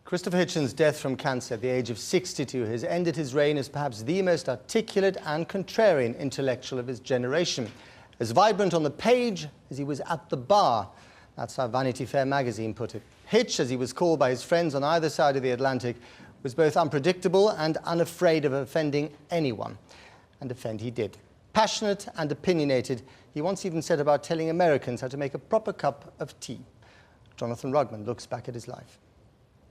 Christopher Hitchens' death from cancer at the age of 62 has ended his reign as perhaps the most articulate and contrarian intellectual of his generation. As vibrant on the page as he was at the bar. That's how Vanity Fair magazine put it. Hitch, as he was called by his friends on either side of the Atlantic, was both unpredictable and unafraid of offending anyone. And offend he did. Passionate and opinionated, he once even set about telling Americans how to make a proper cup of tea. Jonathan Rugman looks back at his life.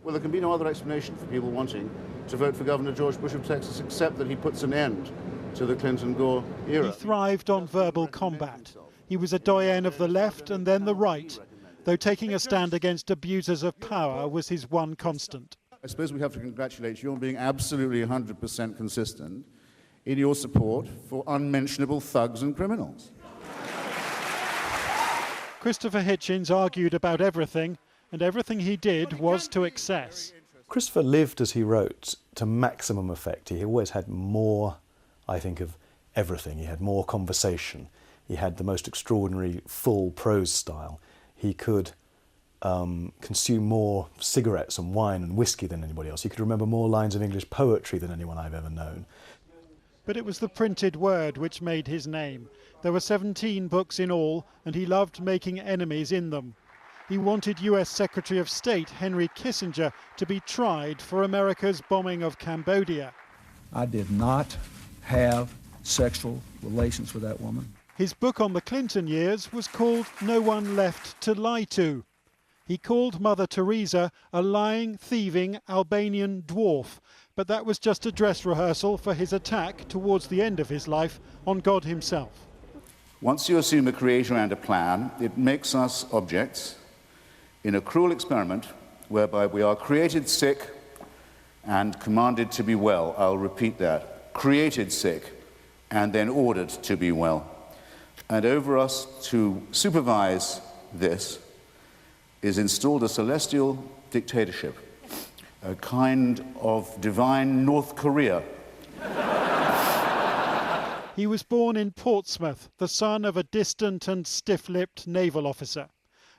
Well, there can be no other explanation for people wanting to vote for Governor George Bush of Texas except that he puts an end to the Clinton-Gore era. He thrived on verbal combat. He was a doyen of the left and then the right, though taking a stand against abusers of power was his one constant. I suppose we have to congratulate you on being absolutely 100% consistent in your support for unmentionable thugs and criminals. Christopher Hitchens argued about everything, and everything he did was to excess. Christopher lived, as he wrote, to maximum effect. He always had more, I think, of everything. He had more conversation. He had the most extraordinary full prose style. He could consume more cigarettes and wine and whiskey than anybody else. He could remember more lines of English poetry than anyone I've ever known. But it was the printed word which made his name. There were 17 books in all, and he loved making enemies in them. He wanted US Secretary of State Henry Kissinger to be tried for America's bombing of Cambodia. I did not have sexual relations with that woman. His book on the Clinton years was called No One Left to Lie To. He called Mother Teresa a lying, thieving Albanian dwarf, but that was just a dress rehearsal for his attack towards the end of his life on God himself. Once you assume a creator and a plan, it makes us objects in a cruel experiment whereby we are created sick and commanded to be well. I'll repeat that. Created sick and then ordered to be well. And over us to supervise this is installed a celestial dictatorship, a kind of divine North Korea. He was born in Portsmouth, the son of a distant and stiff-lipped naval officer.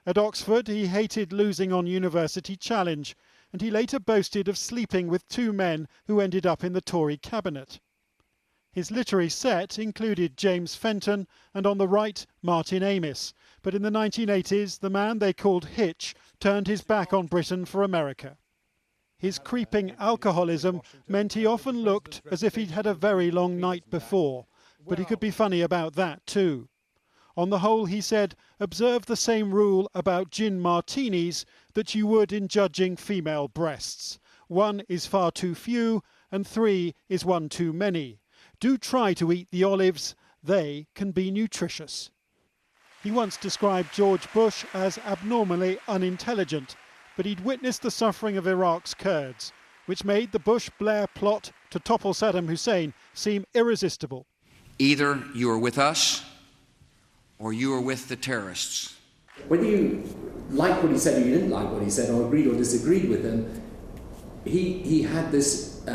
At Oxford, he hated losing on University Challenge, and he later boasted of sleeping with two men who ended up in the Tory cabinet. His literary set included James Fenton and, on the right, Martin Amis. But in the 1980s, the man they called Hitch turned his back on Britain for America. His creeping alcoholism meant he often looked as if he'd had a very long night before, but he could be funny about that too. On the whole, he said, observe the same rule about gin martinis that you would in judging female breasts. 1 is far too few, and 3 is 1 too many. Do try to eat the olives, they can be nutritious. He once described George Bush as abnormally unintelligent, but he'd witnessed the suffering of Iraq's Kurds, which made the Bush-Blair plot to topple Saddam Hussein seem irresistible. Either you are with us, or you are with the terrorists. Whether you liked what he said or you didn't like what he said, or agreed or disagreed with him, he had this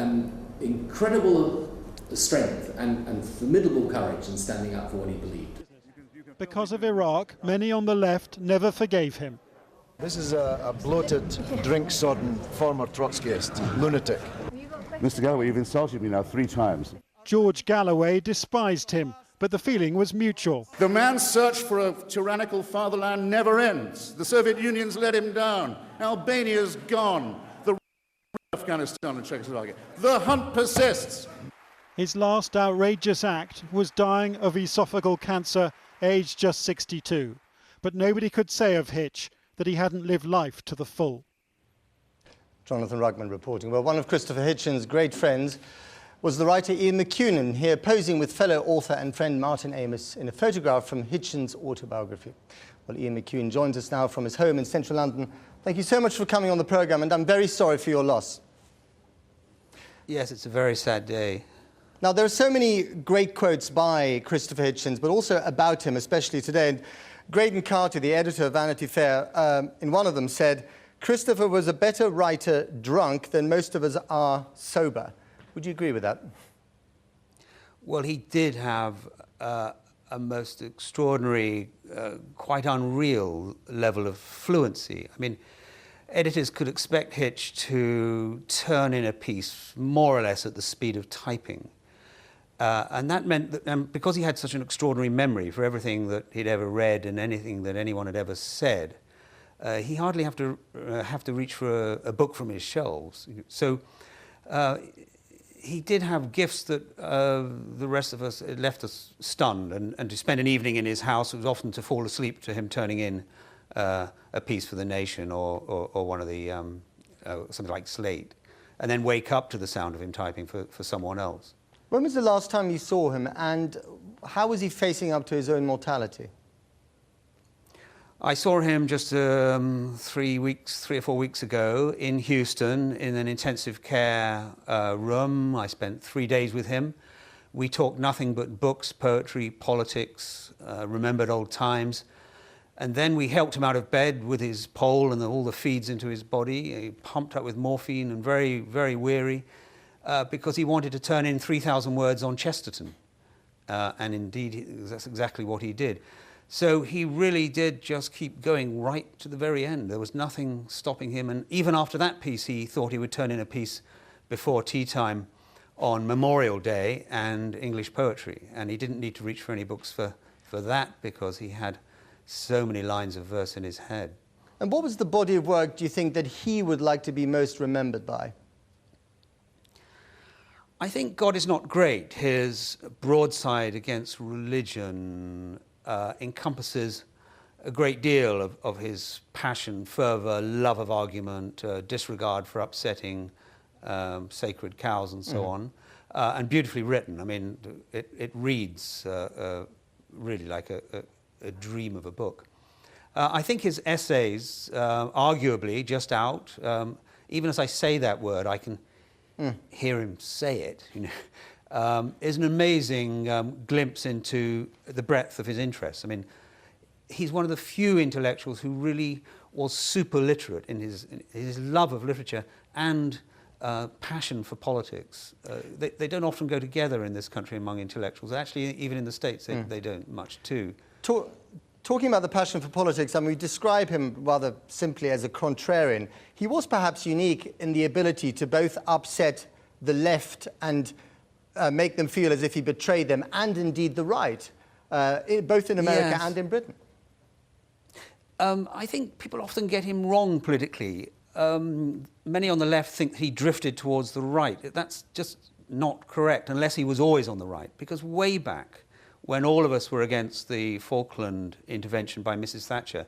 incredible strength and formidable courage in standing up for what he believed. Because of Iraq, many on the left never forgave him. This is a bloated, drink-sodden former Trotskyist, lunatic. Mr. Galloway, you've insulted me now 3 times. George Galloway despised him, but the feeling was mutual. The man's search for a tyrannical fatherland never ends. The Soviet Union's let him down. Albania's gone. The Afghanistan and Czechoslovakia. The hunt persists. His last outrageous act was dying of esophageal cancer, aged just 62. But nobody could say of Hitch that he hadn't lived life to the full. Jonathan Rugman reporting. Well, one of Christopher Hitchens' great friends was the writer Ian McEwan, here posing with fellow author and friend Martin Amis in a photograph from Hitchens' autobiography. Well, Ian McEwan joins us now from his home in central London. Thank you so much for coming on the programme, and I'm very sorry for your loss. Yes, it's a very sad day. Now, there are so many great quotes by Christopher Hitchens, but also about him, especially today. And Graydon Carty, the editor of Vanity Fair, in one of them said, Christopher was a better writer drunk than most of us are sober. Would you agree with that? Well, he did have a most extraordinary, quite unreal level of fluency. I mean, editors could expect Hitch to turn in a piece more or less at the speed of typing. And that meant that because he had such an extraordinary memory for everything that he'd ever read and anything that anyone had ever said, he hardly have to reach for a book from his shelves. So he did have gifts that the rest of us left us stunned, and to spend an evening in his house, it was often to fall asleep to him turning in a piece for The Nation or one of the something like Slate, and then wake up to the sound of him typing for someone else. When was the last time you saw him, and how was he facing up to his own mortality? I saw him just 3 or 4 weeks ago in Houston in an intensive care room. I spent 3 days with him. We talked nothing but books, poetry, politics, remembered old times. And then we helped him out of bed with his pole and all the feeds into his body. He pumped up with morphine and very, very weary because he wanted to turn in 3,000 words on Chesterton. And indeed, that's exactly what he did. So he really did just keep going right to the very end. There was nothing stopping him. And even after that piece, he thought he would turn in a piece before tea time on Memorial Day and English poetry. And he didn't need to reach for any books for that because he had so many lines of verse in his head. And what was the body of work, do you think, that he would like to be most remembered by? I think God Is Not Great, his broadside against religion, encompasses a great deal of his passion, fervour, love of argument, disregard for upsetting sacred cows and so on, and beautifully written. I mean, it reads really like a dream of a book. I think his essays, arguably just out, even as I say that word, I can hear him say it, you know, is an amazing glimpse into the breadth of his interests. I mean, he's one of the few intellectuals who really was super literate in his love of literature and passion for politics. They don't often go together in this country among intellectuals. Actually, even in the States, they don't much too. Talking about the passion for politics, I mean, we describe him rather simply as a contrarian. He was perhaps unique in the ability to both upset the left and make them feel as if he betrayed them, and indeed the right, both in America and in Britain. I think people often get him wrong politically. Many on the left think he drifted towards the right. That's just not correct, unless he was always on the right, because way back, when all of us were against the Falkland intervention by Mrs. Thatcher,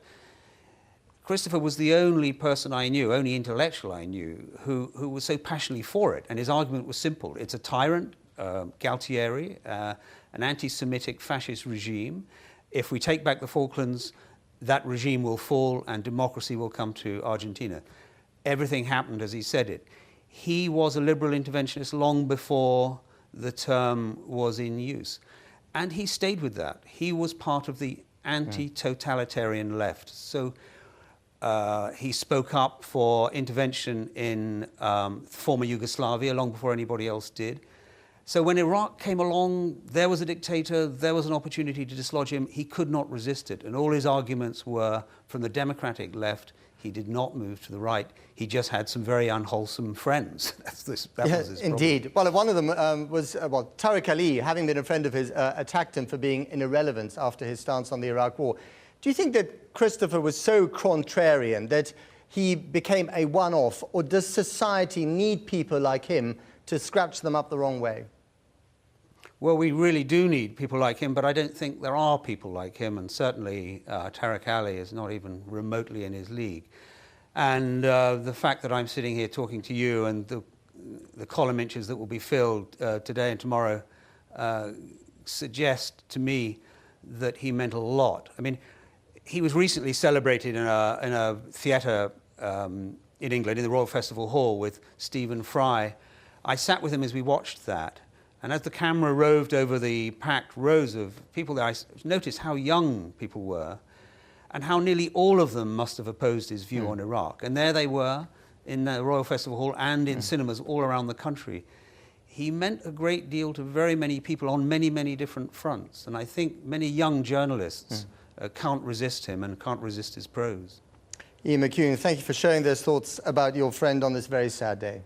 Christopher was the only person I knew, only intellectual I knew, who was so passionately for it. And his argument was simple. It's a tyrant, Galtieri, an anti-Semitic fascist regime. If we take back the Falklands, that regime will fall and democracy will come to Argentina. Everything happened as he said it. He was a liberal interventionist long before the term was in use. And he stayed with that. He was part of the anti-totalitarian left. So he spoke up for intervention in former Yugoslavia long before anybody else did. So when Iraq came along, there was a dictator, there was an opportunity to dislodge him. He could not resist it. And all his arguments were from the democratic left. He did not move to the right. He just had some very unwholesome friends. That was his problem. Indeed. Well, one of them was, Tariq Ali, having been a friend of his, attacked him for being an irrelevance after his stance on the Iraq War. Do you think that Christopher was so contrarian that he became a one-off, or does society need people like him to scratch them up the wrong way? Well, we really do need people like him, but I don't think there are people like him, and certainly Tariq Ali is not even remotely in his league. And the fact that I'm sitting here talking to you and the column inches that will be filled today and tomorrow suggest to me that he meant a lot. I mean, he was recently celebrated in a theatre in England, in the Royal Festival Hall, with Stephen Fry. I sat with him as we watched that. And as the camera roved over the packed rows of people there, I noticed how young people were and how nearly all of them must have opposed his view on Iraq. And there they were in the Royal Festival Hall and in cinemas all around the country. He meant a great deal to very many people on many, many different fronts. And I think many young journalists can't resist him and can't resist his prose. Ian McEwan, thank you for sharing those thoughts about your friend on this very sad day.